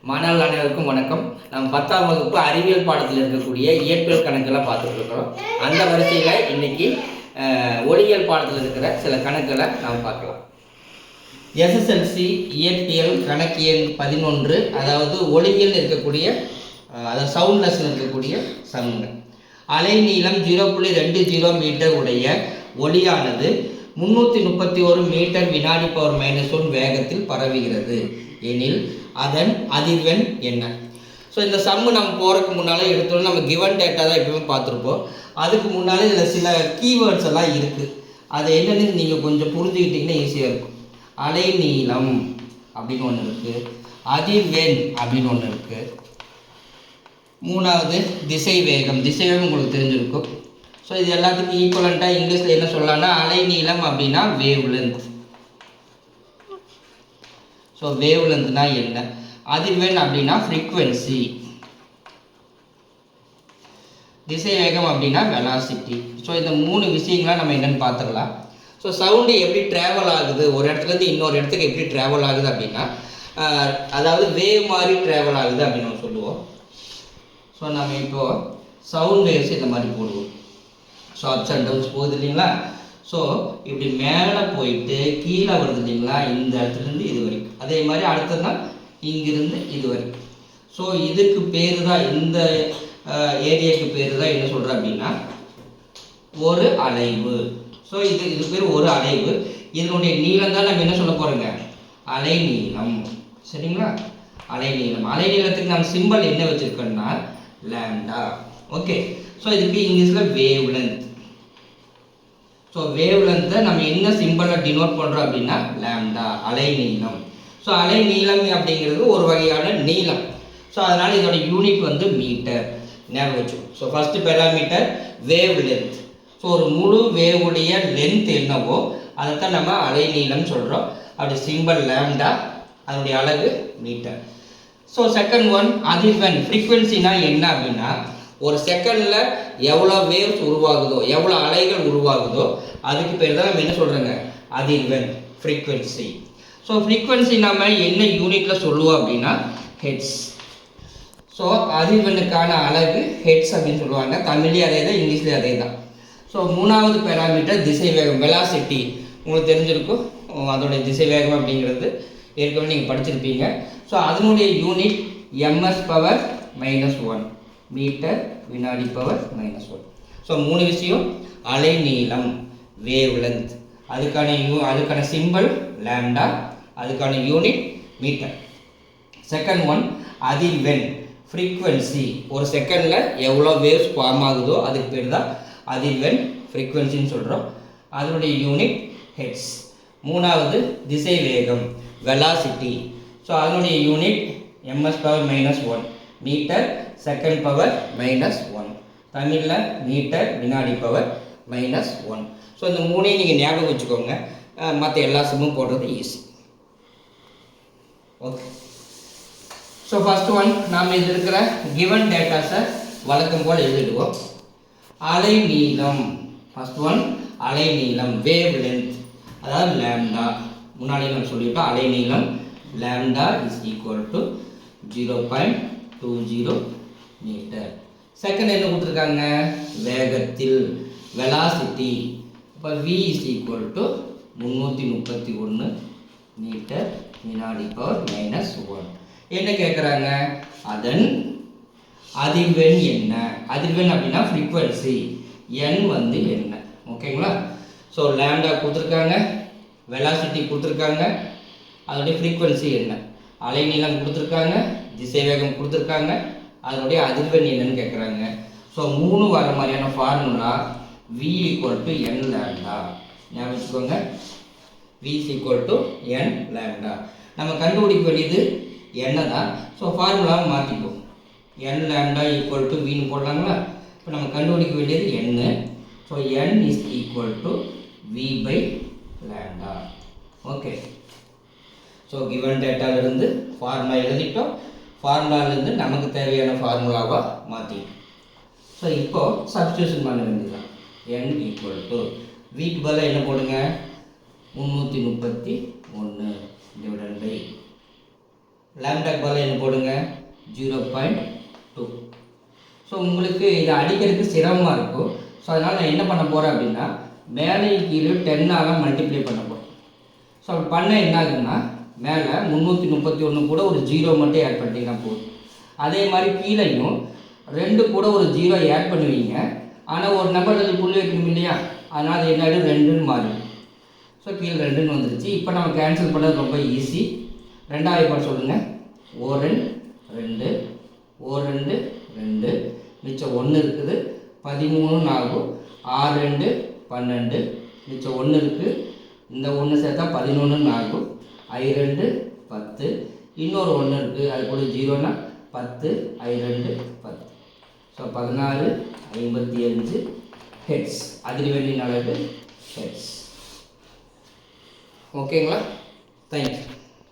மாணவர்கள் அனைவருக்கும் வணக்கம். நம்ம 10ஆம் வகுப்பு அறிவியல் பாடத்தில் இருக்கக்கூடிய இயற்பியல் கணக்கெல்லாம் பார்த்துட்டு இருக்கிறோம். அந்த வரிசையில் இன்னைக்கு ஒளியியல் பாடத்தில் இருக்கிற சில கணக்குகளை நாம் பார்க்கலாம். எஸ்எஸ்எல்சி இயற்பியல் கணக்கியல் 11, அதாவது ஒளியியல் இருக்கக்கூடிய அதாவது சவுண்ட் லெசன் இருக்கக்கூடிய சமங்கள். அலைநீளம் 0.20 மீட்டர் உடைய ஒளியானது 331 மீட்டர் வினாடி பவர் -1 வேகத்தில் பரவுகிறது எனில் அதன் அதிர்வெண் என்ன? ஸோ இந்த சம்மு நம்ம போகிறதுக்கு முன்னால் எடுத்தோம். நம்ம கிவன் டேட்டா தான் எப்பவுமே பார்த்துருப்போம். அதுக்கு முன்னாலே இதில் சில கீவேர்ட்ஸ் எல்லாம் இருக்குது. அது என்னென்னு நீங்கள் கொஞ்சம் புரிஞ்சுக்கிட்டிங்கன்னா ஈஸியாக இருக்கும். அலைநீளம் அப்படின்னு ஒன்று இருக்குது, அதிர்வெண் அப்படின்னு ஒன்று இருக்குது, மூணாவது திசை வேகம். திசை வேகம் உங்களுக்கு தெரிஞ்சிருக்கும். ஸோ இது எல்லாத்துக்கும் ஈக்குவலண்ட்டாக இங்கிலீஷில் என்ன சொல்லலாம்னா அலைநீளம் அப்படின்னா வேவ் லென்த். ஸோ வேவ் லென்த்னா என்ன? அதிர்வெண் அப்படின்னா ஃப்ரீக்வன்சி. திசை வேகம் அப்படின்னா வெலாசிட்டி. ஸோ இந்த 3 விஷயங்களாம் நம்ம என்னென்னு பார்த்துக்கலாம். ஸோ சவுண்டு எப்படி ட்ராவல் ஆகுது, ஒரு இடத்துலேருந்து இன்னொரு இடத்துக்கு எப்படி ட்ராவல் ஆகுது அப்படின்னா அதாவது வேவ் மாதிரி ட்ராவல் ஆகுது அப்படின்னு நம்ம சொல்லுவோம். ஸோ நம்ம இப்போது சவுண்ட் வேவ்ஸ் இந்த மாதிரி போடுவோம். ஸோ அப்ஸ் அண்ட் டவுன்ஸ் போகுது இல்லைங்களா? ஸோ இப்படி மேலே போயிட்டு கீழே வருது இல்லைங்களா, இந்த இடத்துலேருந்து இது வரைக்கும். அதே மாதிரி அடுத்தது தான் இங்கிருந்து இது வரைக்கும். ஸோ இதுக்கு பேர் தான், இந்த ஏரியாவுக்கு பேர் தான் என்ன சொல்கிறேன் அப்படின்னா ஒரு அலைவு. ஸோ இது பேர் ஒரு அலைவு. இதனுடைய நீளம் தான் நம்ம என்ன சொல்ல போகிறோங்க, அலைநீளம். சரிங்களா? அலைநீளம். அலைநீளத்துக்கு நம்ம சிம்பிள் என்ன வச்சுருக்கோம்னா லாம்டா. ஓகே. ஸோ இதுக்கு இங்கிலீஷில் வேவ் லென்த். ஸோ வேவ் லென்த்தை நம்ம என்ன சிம்பிளாக டினோட் பண்ணுறோம் அப்படின்னா லாம்டா, அலைநீளம். ஸோ அலைநீளம் அப்படிங்கிறது ஒரு வகையான நீளம். ஸோ அதனால் இதோட யூனிட் வந்து மீட்டர், ஞாபகம் வச்சுக்கணும். So first parameter wave length. So ஒரு முழு வேவுடைய லென்த் என்னவோ அதைத்தான் நம்ம அலைநீளம் சொல்கிறோம். அப்படி சிம்பிள் லாம்டா, அதனுடைய அலகு மீட்டர். ஸோ செகண்ட் ஒன் அதிர்வெண். ஃப்ரீக்வன்சினா என்ன அப்படின்னா ஒரு செகண்டில் எவ்வளோ வேவ்ஸ் உருவாகுதோ, எவ்வளோ அலைகள் உருவாகுதோ அதுக்கு பேர் தான் நம்ம என்ன சொல்கிறோங்க, அதிர்வெண், ஃப்ரீக்வன்சி. ஸோ ஃப்ரீக்வன்சி நம்ம என்ன யூனிட்டில் சொல்லுவோம் அப்படின்னா ஹெட்ஸ். ஸோ அதிர்வெண்ணுக்கான அலகு ஹெட்ஸ் அப்படின்னு சொல்லுவாங்க. தமிழ்லேயே அதே தான், இங்கிலீஷ்லேயே அதே தான். ஸோ மூணாவது பேராமீட்டர் திசை வேகம், வெலாசிட்டி. உங்களுக்கு தெரிஞ்சிருக்கும் அதோடைய திசை வேகம் அப்படிங்கிறது ஏற்கனவே நீங்கள் படிச்சிருப்பீங்க. ஸோ அதனுடைய யூனிட் ms பவர் -1 மீட்டர் வினாடி பவர் -1. ஸோ 3 விஷயம். அலைநீளம் வேவ் லென்த், அதுக்கான சிம்பிள் லாம்டா, அதுக்கான யூனிட் மீட்டர். செகண்ட் ஒன் அதிர்வெண், ஃப்ரீக்வன்சி. ஒரு செகண்டில் எவ்வளோ வேவ்ஸ் ஃபார்ம் ஆகுதோ அதுக்கு பேர் தான் அதிர்வெண், ஃப்ரீக்வன்சின்னு சொல்கிறோம். அதனுடைய யூனிட் ஹெட்ஸ். மூணாவது திசை வேகம், வெலாசிட்டி. ஸோ அதனுடைய unit ms power -1 metre second power -1. தமிழில் மீட்டர் வினாடி பவர் -1. ஸோ இந்த 3ஐயும் நீங்கள் ஞாபகம் வச்சுக்கோங்க. மற்ற எல்லா சம்மும் போடுறது easy. Okay. So first one நாம் இதில் இருக்கிற கிவன் டேட்டாஸை வழக்கம் போல் எழுதிடுவோம். அலைநீளம். ஃபஸ்ட் ஒன் அலைநீளம், வேவ் லென்த், அதாவது லாம்டா. முன்னாடி நம்ம சொல்லிட்டோம் அலைநீளம் lambda is equal to 0.20 metre. Second என்ன கொடுத்துருக்காங்க, வேகத்தில், வெலாசிட்டி. இப்போ v is equal to 331 metre வினாடி பவர் -1. என்ன கேட்குறாங்க, அதன் அதிர்வெண் என்ன? அதிர்வெண் அப்படின்னா ஃப்ரீக்வன்சி, n வந்து என்ன? ஓகேங்களா? ஸோ லாம்டா கொடுத்துருக்காங்க, வெலாசிட்டி கொடுத்துருக்காங்க, அதனுடைய ஃப்ரீக்வன்சி என்ன, அலைநீளம் கொடுத்துருக்காங்க, திசை வேகம் கொடுத்துருக்காங்க, அதனுடைய அதிர்வெண் என்னன்னு கேட்குறாங்க. ஸோ 3 வர மாதிரியான ஃபார்முலா v = n லாம்டா. ஞாபகம் வச்சுக்கோங்க, v = n லாம்டா. நம்ம கண்டுபிடிக்க வேண்டியது என்ன தான். ஸோ ஃபார்முலாவை மாற்றிப்போம். n lambda = vன்னு போடலாங்களா? இப்போ நம்ம கண்டுபிடிக்க வேண்டியது n. So n is equal to v/λ. Okay. So given டேட்டாவிலிருந்து ஃபார்முலா எழுதிட்டோம். ஃபார்முலாவிலேருந்து நமக்கு தேவையான ஃபார்முலாவாக மாற்றிட்டோம். ஸோ இப்போது சப்ஸ்டியூஷன் பண்ண வேண்டியதுதான். n = வீக்கு பதிலாக என்ன போடுங்க, 331 டிவைடட் பை லேம்டாக் பதில் என்ன போடுங்க 0.2. ஸோ உங்களுக்கு இதை அடிக்கிறதுக்கு சிரமமாக இருக்கும். ஸோ அதனால் நான் என்ன பண்ண போகிறேன் அப்படின்னா மேலே கீழே 10ஆல் மல்டிப்ளை பண்ண போகிறேன். ஸோ அப்படி பண்ண என்ன ஆகுதுன்னா மேலே 331 கூட ஒரு 0 மட்டும் ஆட் பண்ணிட்டீங்கன்னா போதும். அதே மாதிரி கீழேயும் 2 கூட ஒரு 0 ஆட் பண்ணுவீங்க. ஆனால் ஒரு நம்பர் புள்ளி வைக்கணும் இல்லையா, அதனால் அது என்ன ஆகிடும் 2ன்னு மாறிடும். ஸோ கீழே 2ன்னு வந்துருச்சு. இப்போ நம்ம கேன்சல் பண்ணது ரொம்ப ஈஸி. ரெண்டாவது இப்போ சொல்லுங்கள். ஓரன் 2 ஓ2 2 மிச்சம் 1 இருக்குது 13 ஆகும். 6 2 12 மிச்சம் 1 இருக்குது. இந்த 1 சேர்த்தா 11 ஆகும். I2 10 இன்னொரு 1 இருக்குது, அது கூட 0னா 10 I2 10. So 16 55 heads. அதிர்வெண்ணின் அளவு ஹெட்ஸ். ஓகேங்களா? தேங்க்யூ.